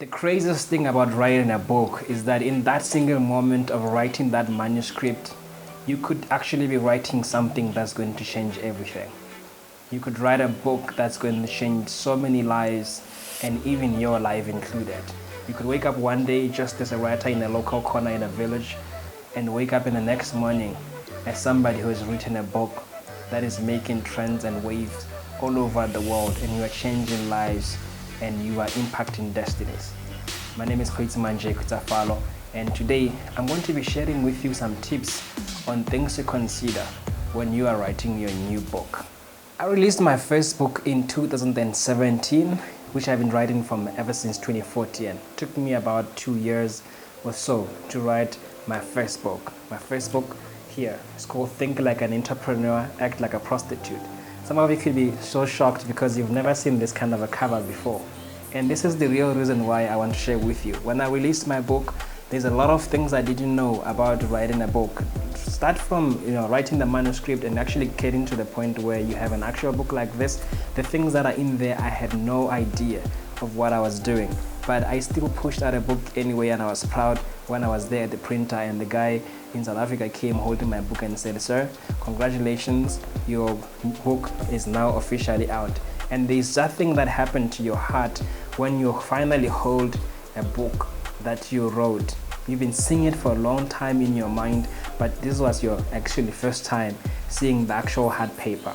The craziest thing about writing a book is that in that single moment of writing that manuscript, you could actually be writing something that's going to change everything. You could write a book that's going to change so many lives, and even your life included. You could wake up one day just as a writer in a local corner in a village, and wake up in the next morning as somebody who has written a book that is making trends and waves all over the world, and you are changing lives and you are impacting destinies. My name is Goitsemang Khutsafalo, and today I'm going to be sharing with you some tips on things to consider when you are writing your new book. I released my first book in 2017, which I've been writing from ever since 2014. It took me about 2 years or so to write my first book. My first book here is called Think Like an Entrepreneur, Act Like a Prostitute. Some of you could be so shocked because you've never seen this kind of a cover before. And this is the real reason why I want to share with you. When I released my book, there's a lot of things I didn't know about writing a book. Start from writing the manuscript and actually getting to the point where you have an actual book like this. The things that are in there, I had no idea of what I was doing. But I still pushed out a book anyway, and I was proud when I was there at the printer and the guy in South Africa came holding my book and said, "Sir, congratulations, your book is now officially out." And there's that thing that happened to your heart when you finally hold a book that you wrote. You've been seeing it for a long time in your mind, but this was your actually first time seeing the actual hard paper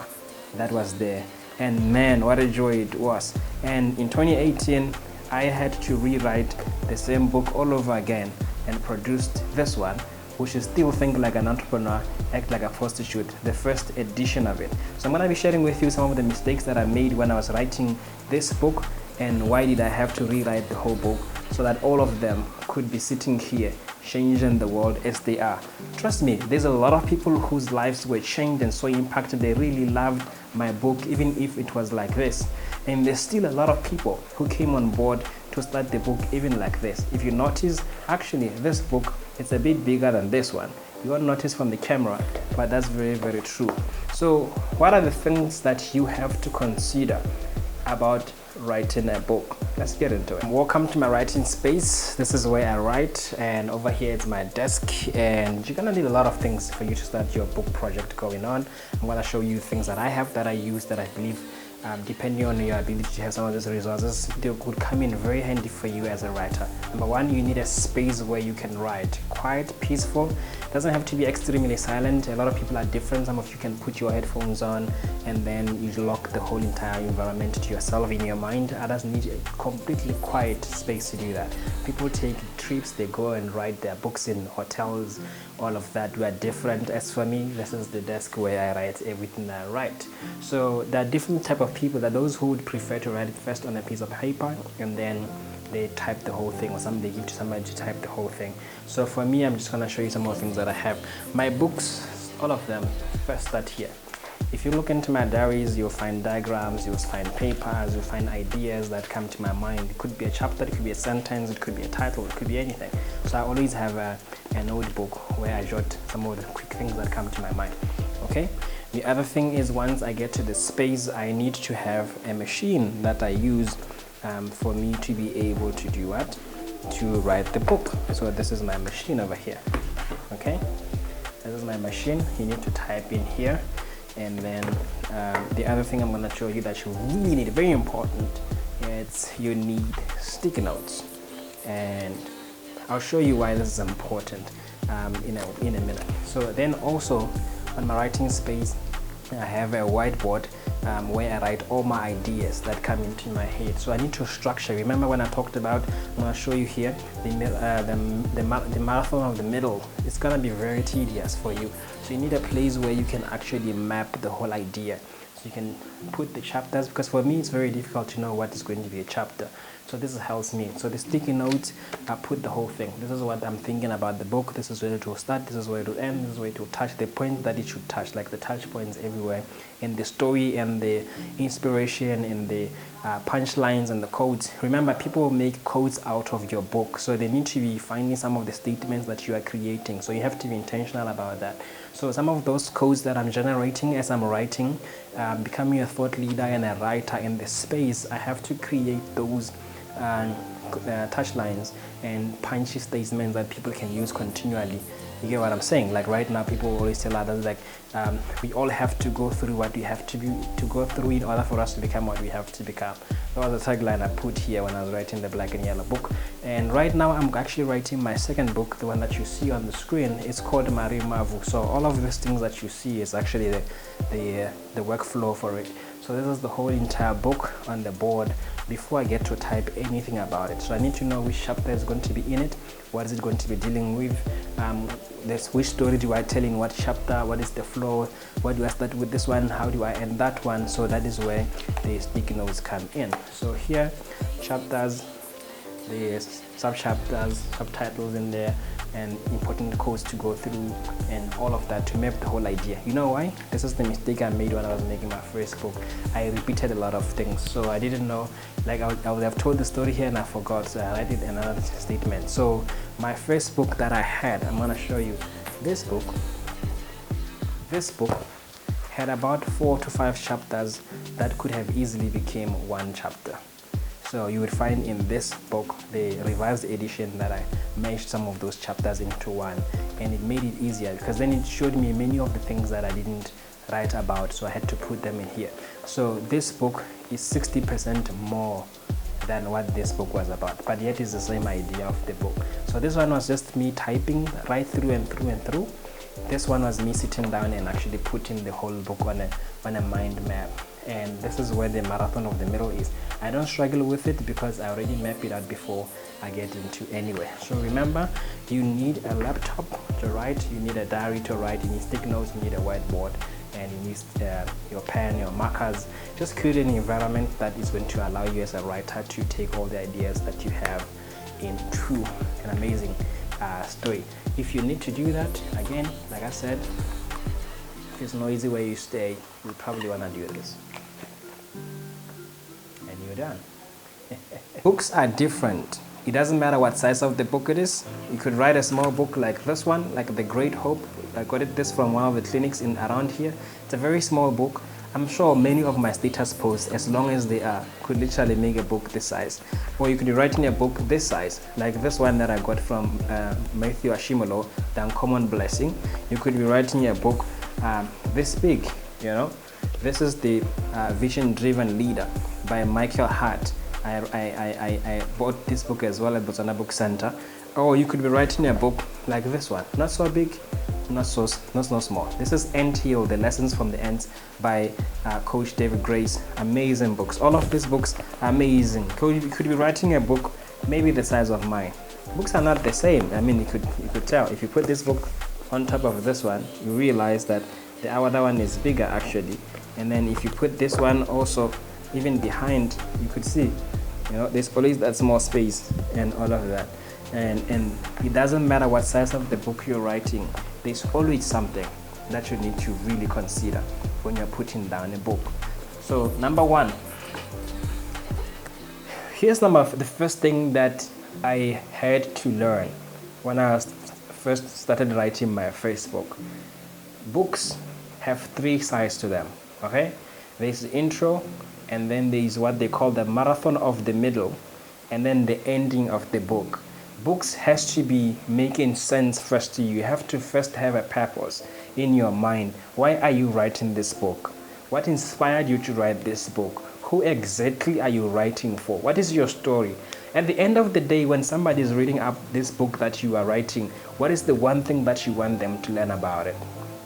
that was there. And man, what a joy it was. And in 2018, I had to rewrite the same book all over again and produced this one, which is still Think Like an Entrepreneur, Act Like a Prostitute, the first edition of it. So I'm going to be sharing with you some of the mistakes that I made when I was writing this book, and why did I have to rewrite the whole book so that all of them could be sitting here changing the world as they are. Trust me, there's a lot of people whose lives were changed and so impacted. They really loved my book, even if it was like this. And there's still a lot of people who came on board to start the book even like this. If you notice, actually this book is a bit bigger than this one. You won't notice from the camera, but that's very, very true. So what are the things that you have to consider about writing a book? Let's get into it. Welcome to my writing space. This is where I write, and over here it's my desk, and you're gonna need a lot of things for you to start your book project going on. I'm gonna show you things that I have, that I use, that I believe depending on your ability to have some of these resources, they could come in very handy for you as a writer. Number one, you need a space where you can write. Quiet, peaceful. Doesn't have to be extremely silent. A lot of people are different. Some of you can put your headphones on and then you lock the whole entire environment to yourself in your mind. Others need a completely quiet space to do that. People take trips, they go and write their books in hotels, all of that. We are different. As for me, this is the desk where I write everything I write. So there are different type of people. That those who would prefer to write it first on a piece of paper and then they type the whole thing, or they give to somebody to type the whole thing. So for me, I'm just going to show you some more things that I have. My books, all of them, first start here. If you look into my diaries, you'll find diagrams, you'll find papers, you'll find ideas that come to my mind. It could be a chapter, it could be a sentence, it could be a title, it could be anything. So I always have a notebook where I jot some of the quick things that come to my mind. Okay? The other thing is, once I get to the space, I need to have a machine that I use for me to be able to do what? To write the book. So this is my machine over here. Okay? This is my machine. You need to type in here. And then the other thing I'm going to show you that you really need, very important, it's you need sticky notes. And I'll show you why this is important in a minute. So then also on my writing space, I have a whiteboard where I write all my ideas that come into my head. So I need to structure. Remember when I talked about, I'm going to show you here, the marathon of the middle. It's going to be very tedious for you. So you need a place where you can actually map the whole idea. So you can put the chapters, because for me it's very difficult to know what is going to be a chapter. So this helps me. So the sticky notes, I put the whole thing. This is what I'm thinking about the book. This is where it will start. This is where it will end. This is where it will touch the point that it should touch, like the touch points everywhere. And the story and the inspiration and the punchlines and the quotes. Remember, people make quotes out of your book. So they need to be finding some of the statements that you are creating. So you have to be intentional about that. So some of those quotes that I'm generating as I'm writing, becoming a thought leader and a writer in the space, I have to create those touch lines and punchy statements that people can use continually. You get what I'm saying? Like right now, people always tell others like, we all have to go through what we have to go through in order for us to become what we have to become. That was a tagline I put here when I was writing the Black and Yellow book. And right now, I'm actually writing my second book, the one that you see on the screen. It's called Mari Mavu. So all of these things that you see is actually the workflow for it. So this is the whole entire book on the board before I get to type anything about it. So I need to know which chapter is going to be in it, what is it going to be dealing with, which story do I tell in what chapter, what is the flow, what do I start with this one, how do I end that one. So that is where the sticky notes come in. So here, chapters, the sub-chapters, subtitles in there, and important codes to go through and all of that to map the whole idea. You know why? This is the mistake I made when I was making my first book. I repeated a lot of things, so I didn't know, like I would have told the story here and I forgot, so I wrote it in another statement. So my first book that I had, I'm gonna show you this book. This book had about 4 to 5 chapters that could have easily become one chapter. So you would find in this book, the revised edition, that I merged some of those chapters into one, and it made it easier because then it showed me many of the things that I didn't write about, so I had to put them in here. So this book is 60% more than what this book was about, but yet it's the same idea of the book. So this one was just me typing right through and through and through. This one was me sitting down and actually putting the whole book on a mind map. And this is where the marathon of the middle is. I don't struggle with it because I already mapped it out before I get into anywhere. So remember, you need a laptop to write, you need a diary to write, you need stick notes, you need a whiteboard, and you need your pen, your markers. Just create an environment that is going to allow you as a writer to take all the ideas that you have into an amazing story. If you need to do that, again, like I said, if it's noisy where you stay, you probably want to do this. And you're done. Books are different. It doesn't matter what size of the book it is. You could write a small book like this one, like The Great Hope. I got this from one of the clinics around here. It's a very small book. I'm sure many of my status posts, as long as they are, could literally make a book this size. Or you could be writing a book this size, like this one that I got from Matthew Ashimolo, The Uncommon Blessing. You could be writing a book this big, you know. This is the Vision Driven Leader by Michael Hart. I bought this book as well at Botswana Book Center. Or you could be writing a book like this one, not so big, not so small. This is Ant Hill, The Lessons from the Ants by Coach David Grace. Amazing books. All of these books are amazing. You could be writing a book maybe the size of mine. Books are not the same. I mean, you could tell. If you put this book on top of this one, you realize that the other one is bigger actually. And then if you put this one also even behind, you could see, you know, there's always that small space and all of that. And it doesn't matter what size of the book you're writing, there's always something that you need to really consider when you're putting down a book. So number one, here's the first thing that I had to learn when I first started writing my first book. Books have 3 sides to them, okay? There's the intro, and then there's what they call the marathon of the middle, and then the ending of the book. Books has to be making sense first to you. You have to first have a purpose in your mind. Why are you writing this book? What inspired you to write this book? Who exactly are you writing for? What is your story? At the end of the day, when somebody is reading up this book that you are writing, what is the one thing that you want them to learn about it?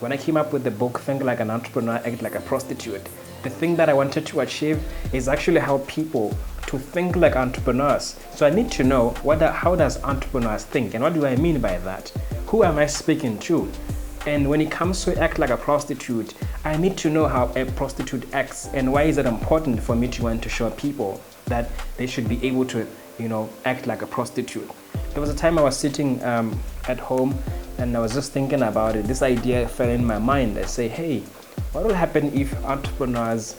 When I came up with the book, Think Like an Entrepreneur, Act Like a Prostitute, the thing that I wanted to achieve is actually help people to think like entrepreneurs. So I need to know how does entrepreneurs think, and what do I mean by that? Who am I speaking to? And when it comes to act like a prostitute, I need to know how a prostitute acts, and why is it important for me to want to show people that they should be able to, you know, act like a prostitute. There was a time I was sitting at home and I was just thinking about it. This idea fell in my mind. I say, hey, what will happen if entrepreneurs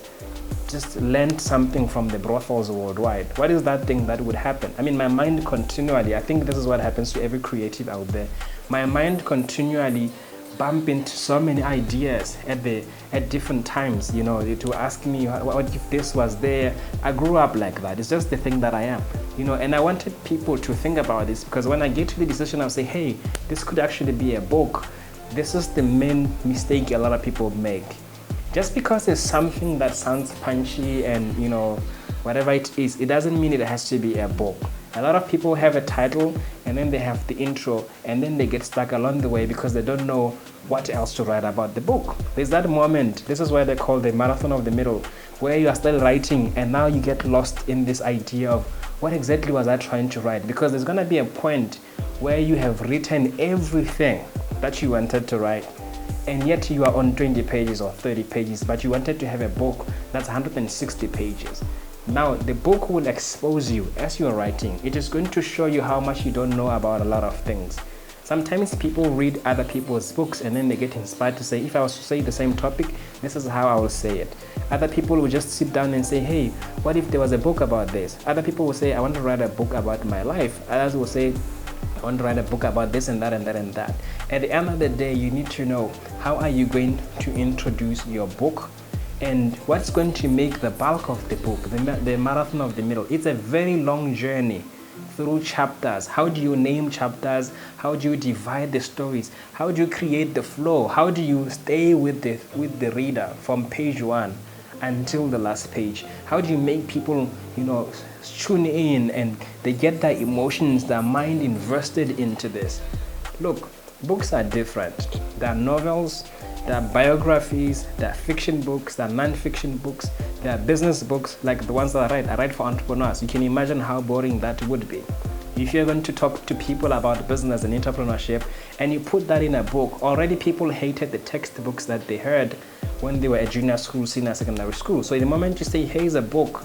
just learned something from the brothels worldwide? What is that thing that would happen? I mean, my mind continually, I think this is what happens to every creative out there. My mind continually bump into so many ideas at different times, to ask me what if this was there. I grew up like that. It's just the thing that I am, and I wanted people to think about this, because when I get to the decision, I'll say, hey, this could actually be a book. This is the main mistake a lot of people make. Just because it's something that sounds punchy and whatever it is, it doesn't mean it has to be a book. A lot of people have a title and then they have the intro, and then they get stuck along the way because they don't know what else to write about the book. There's that moment, this is why they call the marathon of the middle, where you are still writing and now you get lost in this idea of what exactly was I trying to write, because there's going to be a point where you have written everything that you wanted to write, and yet you are on 20 pages or 30 pages, but you wanted to have a book that's 160 pages. Now, the book will expose you as you're writing. It is going to show you how much you don't know about a lot of things. Sometimes people read other people's books and then they get inspired to say, if I was to say the same topic, this is how I will say it. Other people will just sit down and say, hey, what if there was a book about this? Other people will say, I want to write a book about my life. Others will say, I want to write a book about this and that and that and that. At the end of the day, you need to know, how are you going to introduce your book? And what's going to make the bulk of the book, the marathon of the middle? It's a very long journey through chapters. How do you name chapters? How do you divide the stories? How do you create the flow? How do you stay with the reader from page 1 until the last page? How do you make people, tune in and they get their emotions, their mind invested into this? Look, books are different. There are novels, there are biographies, there are fiction books, there are non-fiction books, there are business books like the ones that I write for entrepreneurs. You can imagine how boring that would be. If you're going to talk to people about business and entrepreneurship and you put that in a book, already people hated the textbooks that they heard when they were at junior school, senior secondary school. So the moment you say, here's a book,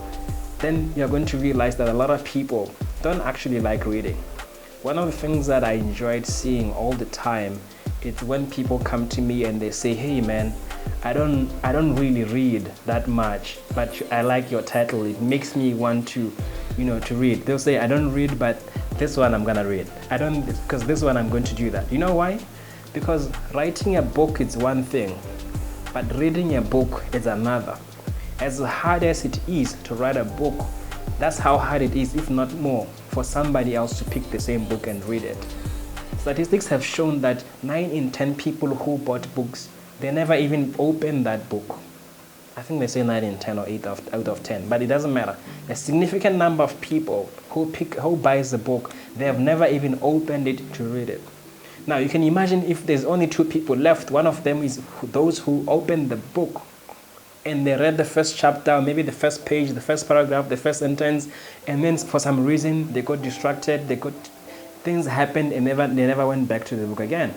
then you're going to realize that a lot of people don't actually like reading. One of the things that I enjoyed seeing all the time, it's when people come to me and they say, hey man, I don't really read that much, but I like your title. It makes me want to read. They'll say, I don't read, but this one I'm gonna read. Because this one I'm going to do that. You know why? Because writing a book is one thing, but reading a book is another. As hard as it is to write a book, that's how hard it is, if not more, for somebody else to pick the same book and read it. Statistics have shown that 9 in 10 people who bought books, they never even opened that book. I think they say 9 in 10 or 8 out of 10, but it doesn't matter. A significant number of people who buys the book, they have never even opened it to read it. Now you can imagine if there's only 2 people left, one of them is those who opened the book and they read the first chapter, maybe the first page, the first paragraph, the first sentence, and then for some reason they got distracted, things happened and they never went back to the book again.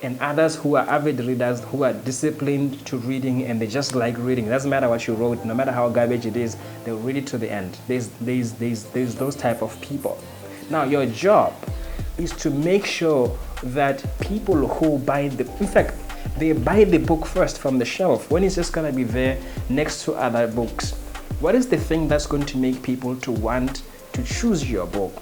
And others who are avid readers, who are disciplined to reading and they just like reading. It doesn't matter what you wrote, no matter how garbage it is, they'll read it to the end. There's those type of people. Now your job is to make sure that people who buy in fact, they buy the book first from the shelf when it's just going to be there next to other books. What is the thing that's going to make people to want to choose your book?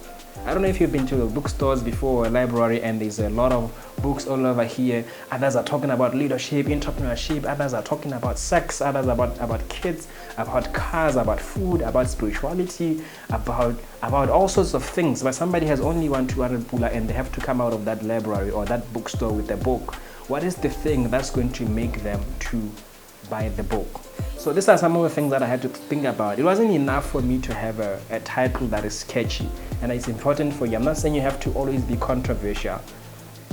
I don't know if you've been to the bookstores before, or a library, and there's a lot of books all over here. Others are talking about leadership, entrepreneurship. Others are talking about sex. Others about kids, about cars, about food, about spirituality, about all sorts of things. But somebody has only 200 pula and they have to come out of that library or that bookstore with a book. What is the thing that's going to make them to buy the book? So these are some of the things that I had to think about. It wasn't enough for me to have a title that is catchy and it's important for you. I'm not saying you have to always be controversial.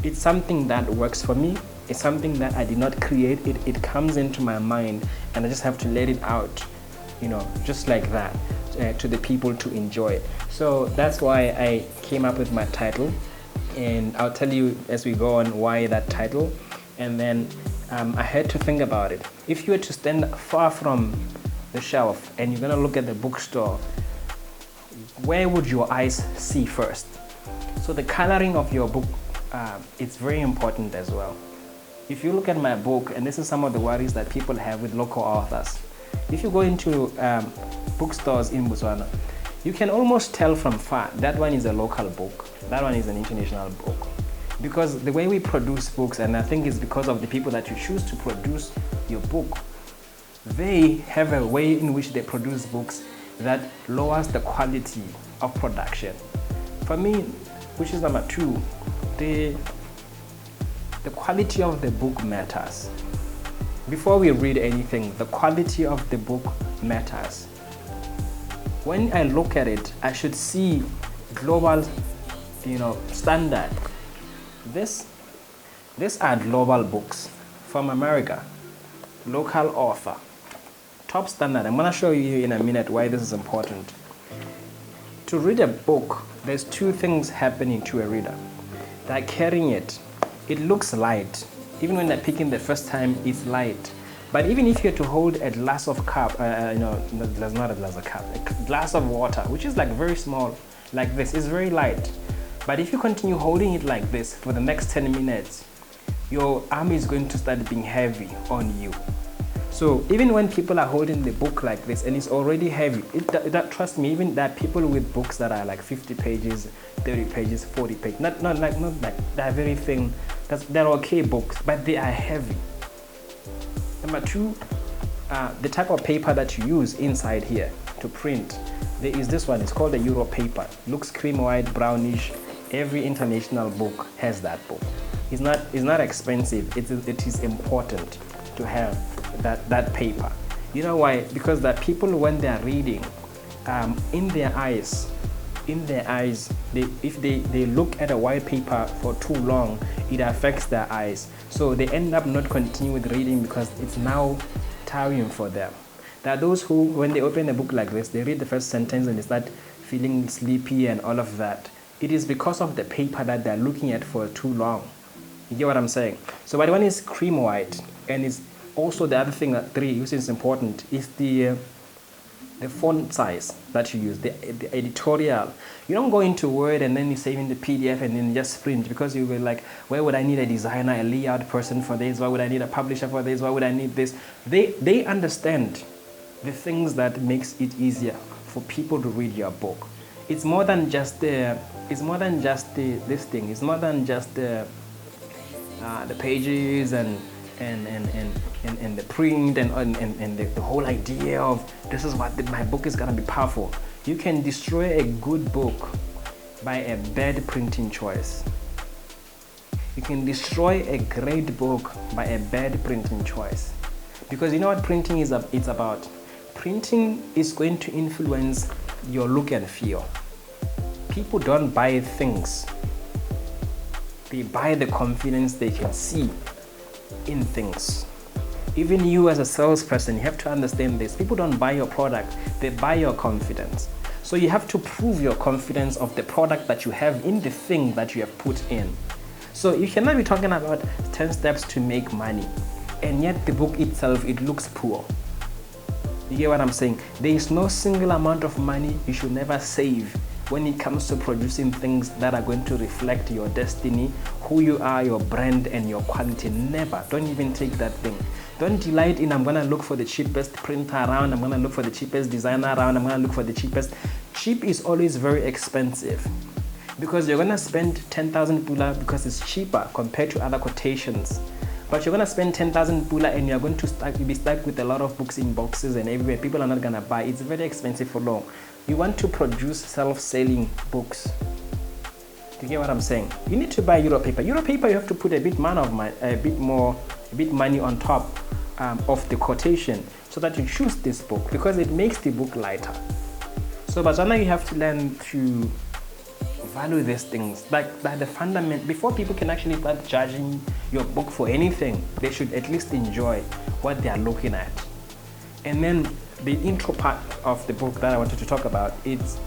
It's something that works for me. It's something that I did not create. It comes into my mind and I just have to let it out, just like that, to the people to enjoy it. So that's why I came up with my title, and I'll tell you as we go on why that title. And then I had to think about it. If you were to stand far from the shelf and you're going to look at the bookstore, where would your eyes see first? So the coloring of your book, it's very important as well. If you look at my book, and this is some of the worries that people have with local authors, if you go into bookstores in Botswana, you can almost tell from far that one is a local book, that one is an international book. Because the way we produce books, and I think it's because of the people that you choose to produce your book, they have a way in which they produce books that lowers the quality of production. For me, which is number 2, the quality of the book matters. Before we read anything, the quality of the book matters. When I look at it, I should see global, standard. These are global books from America, local author, top standard. I'm going to show you in a minute why this is important. To read a book, there's 2 things happening to a reader. They're carrying it. It looks light. Even when they're picking the first time, it's light. But even if you had to hold a glass of cup, not a glass of cup, a glass of water, which is like very small, like this, is very light. But if you continue holding it like this for the next 10 minutes, your arm is going to start being heavy on you. So even when people are holding the book like this and it's already heavy, trust me, even there are people with books that are like 50 pages, 30 pages, 40 pages, not like they're very thin. They're okay books, but they are heavy. Number 2, the type of paper that you use inside here to print. There is this one, it's called a Euro paper. Looks cream white, brownish. Every international book has that book. It's not expensive. It is important to have that paper. You know why? Because that people, when they are reading, in their eyes, if they look at a white paper for too long, it affects their eyes. So they end up not continuing with reading because it's now tiring for them. There are those who, when they open a book like this, they read the first sentence and they start feeling sleepy and all of that. It is because of the paper that they're looking at for too long. You get what I'm saying? So but one is cream white, and it's also the other thing that 3, which is important, is the font size that you use, the editorial. You don't go into Word and then you save in the PDF and then just print, because you will like, where would I need a designer, a layout person for this? Why would I need a publisher for this? Why would I need this? They understand the things that makes it easier for people to read your book. It's more than just the pages and the print and the whole idea of this is what my book is gonna be powerful. You can destroy a good book by a bad printing choice. You can destroy a great book by a bad printing choice. Because you know what printing is it's about? Printing is going to influence your look and feel. People don't buy things. They buy the confidence they can see in things. Even you as a salesperson, you have to understand this. People don't buy your product, they buy your confidence. So you have to prove your confidence of the product that you have in the thing that you have put in. So you cannot be talking about 10 steps to make money, and yet the book itself, it looks poor. You get what I'm saying? There is no single amount of money you should never save when it comes to producing things that are going to reflect your destiny, who you are, your brand, and your quality. Never. Don't even take that thing. Don't delight in, I'm going to look for the cheapest printer around, I'm going to look for the cheapest designer around, I'm going to look for the cheapest. Cheap is always very expensive, because you're going to spend 10,000 pula because it's cheaper compared to other quotations. But you're going to spend 10,000 pula and you're going to be stuck with a lot of books in boxes and everywhere. People are not going to buy. It's very expensive for long. You want to produce self-selling books. You get what I'm saying? You need to buy Euro paper. Euro paper, you have to put a bit money on top of the quotation so that you choose this book, because it makes the book lighter. So, but now you have to learn to value these things, like the fundament. Before people can actually start judging your book for anything, they should at least enjoy what they are looking at. And then the intro part of the book that I wanted to talk about, it's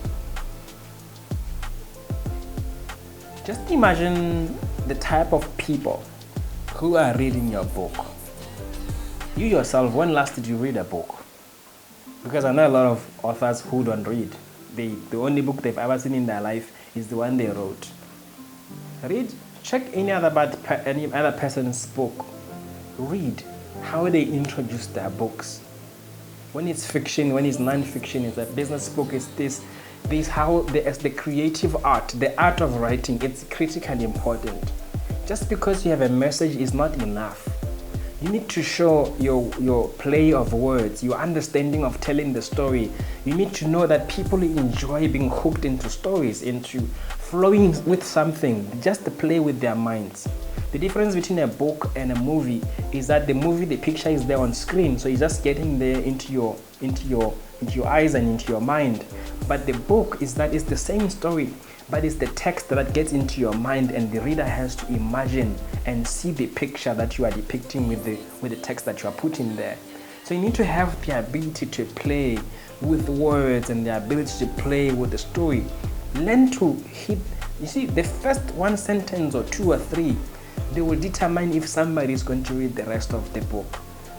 just imagine the type of people who are reading your book. You yourself, when last did you read a book? Because I know a lot of authors who don't read. The only book they've ever seen in their life is the one they wrote. Check any other person's book. Read how they introduce their books. When it's fiction, when it's non-fiction, it's a business book, it's this how the creative art, the art of writing, it's critically important. Just because you have a message is not enough. You need to show your play of words, your understanding of telling the story. You need to know that people enjoy being hooked into stories, into flowing with something, just to play with their minds. The difference between a book and a movie is that the movie, the picture is there on screen, so it's just getting there into your eyes and into your mind. But the book is that it's the same story, but it's the text that gets into your mind, and the reader has to imagine and see the picture that you are depicting with the text that you are putting there. So you need to have the ability to play with words and the ability to play with the story. Learn to hit, you see, the first one sentence or two or three, they will determine if somebody is going to read the rest of the book.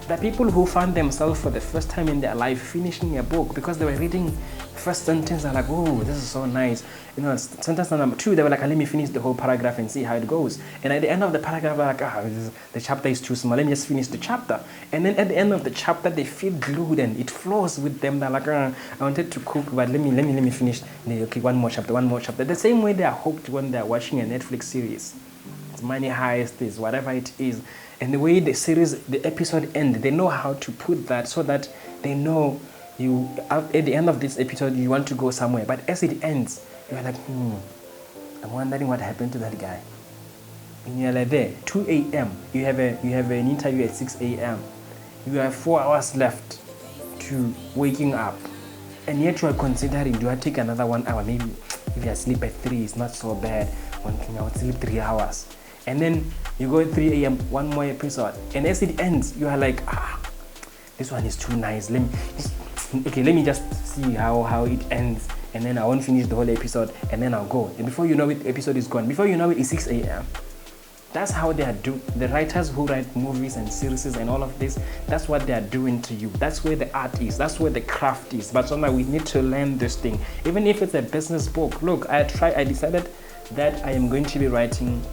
There are people who found themselves for the first time in their life finishing a book because they were reading first sentence and like, oh, this is so nice. You know, sentence number 2, they were like, let me finish the whole paragraph and see how it goes. And at the end of the paragraph, they're like, the chapter is too small. Let me just finish the chapter. And then at the end of the chapter, they feel glued and it flows with them. They're like, I wanted to cook, but let me finish. Okay, one more chapter. The same way they are hooked when they're watching a Netflix series. It's Money Heist, is whatever it is. And the way the series, the episode ends, they know how to put that so that they know you, at the end of this episode, you want to go somewhere. But as it ends, you're like, I'm wondering what happened to that guy. And you're like there, 2 a.m. You have an interview at 6 a.m. You have 4 hours left to waking up. And yet you are considering, do I take another 1 hour? Maybe if I sleep at 3, it's not so bad. One thing, I would sleep 3 hours. And then you go at 3 a.m., one more episode. And as it ends, you are like, this one is too nice. Let me just see how it ends. And then I won't finish the whole episode. And then I'll go. And before you know it, the episode is gone. Before you know it, it's 6 a.m. That's how they are doing. The writers who write movies and series and all of this, that's what they are doing to you. That's where the art is. That's where the craft is. But sometimes we need to learn this thing. Even if it's a business book. Look, I decided that I am going to be writing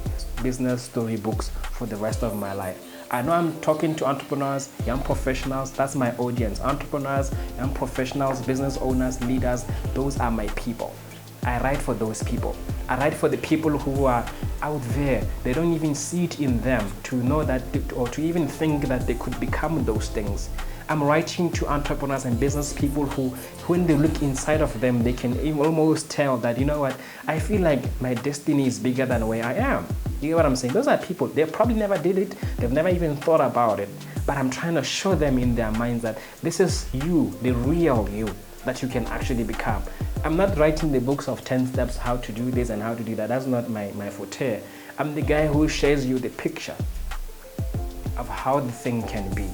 business storybooks for the rest of my life. I know I'm talking to entrepreneurs, young professionals. That's my audience. Entrepreneurs, young professionals, business owners, leaders, those are my people. I write for those people. I write for the people who are out there. They don't even see it in them to know that, or to even think that they could become those things. I'm writing to entrepreneurs and business people who, when they look inside of them, they can almost tell that, you know what, I feel like my destiny is bigger than where I am. You get what I'm saying? Those are people, they probably never did it. They've never even thought about it. But I'm trying to show them in their minds that this is you, the real you, that you can actually become. I'm not writing the books of 10 steps, how to do this and how to do that. That's not my forte. I'm the guy who shares you the picture of how the thing can be.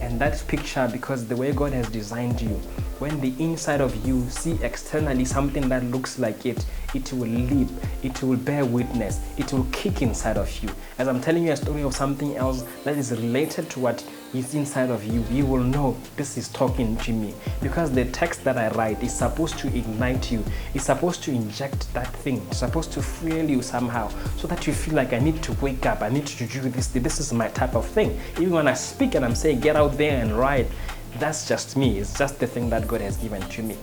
And that picture, because the way God has designed you, when the inside of you see externally something that looks like it will leap, it will bear witness, it will kick inside of you. As I'm telling you a story of something else that is related to what is inside of you, you will know this is talking to me. Because the text that I write is supposed to ignite you, it's supposed to inject that thing, it's supposed to fuel you somehow, so that you feel like I need to wake up, I need to do this, this is my type of thing. Even when I speak and I'm saying get out there and write, that's just me. It's just the thing that God has given to me.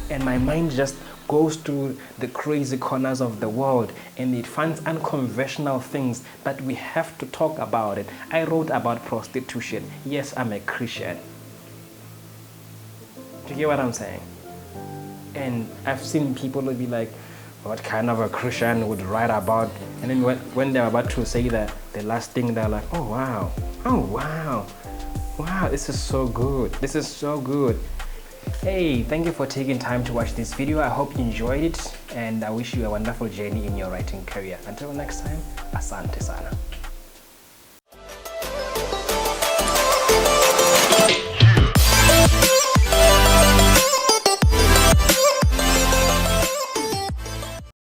And my mind just goes through the crazy corners of the world and it finds unconventional things that we have to talk about it. I wrote about prostitution. Yes, I'm a Christian. Do you get what I'm saying? And I've seen people be like, what kind of a Christian would write about? And then when they're about to say the last thing, they're like, oh wow, wow, this is so good. This is so good. Hey, thank you for taking time to watch this video. I hope you enjoyed it and I wish you a wonderful journey in your writing career. Until next time, asante sana.